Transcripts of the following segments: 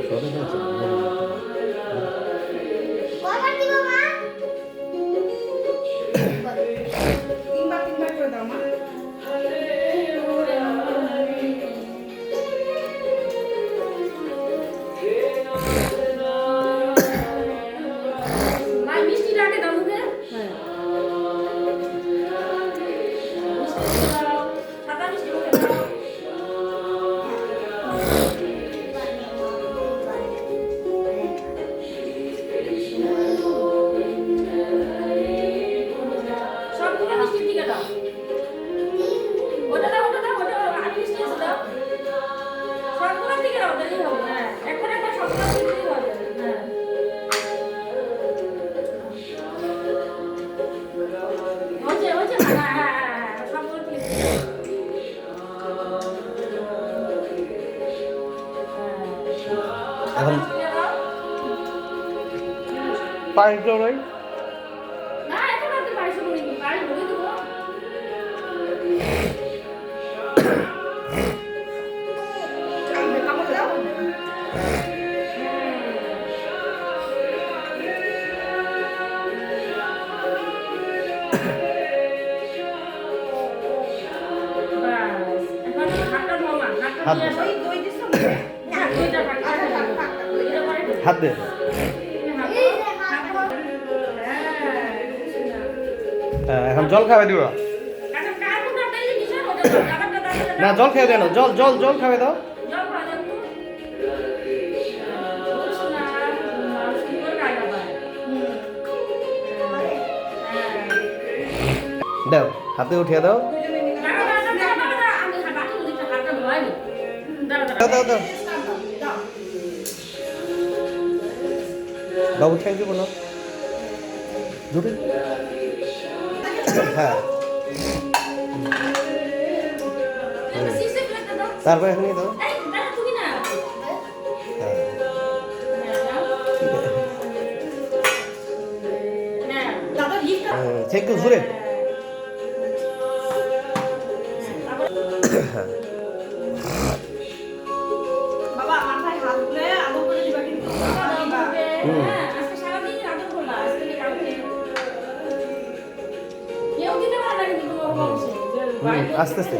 সরে গেছে তিনবার করে দাও মা। এখন পাইস দাও নাই হাত দে এখন জল খাবে দিব না জল খেয়ে দেন জল জল জল খাবে দাও দাও হাতে উঠিয়ে দাও দাও দাও দাও বাবু থ্যাংক ইউ বলো দুটো হ্যাঁ তারপর এখনই দাও থ্যাংক ইউ জুড়ে হ্যাঁ আস্তে আস্তে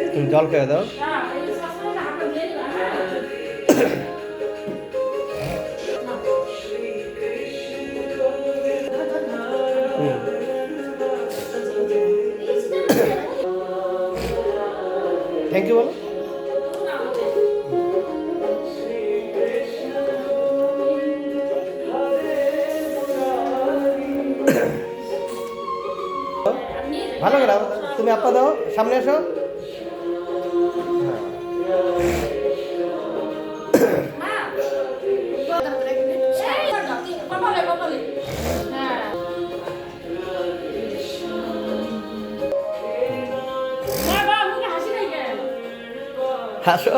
তুমি জল খেয়ে দাও থ্যাংক ইউ বলো ভালো করে তুমি আপা দাও সামনে এসো হাসো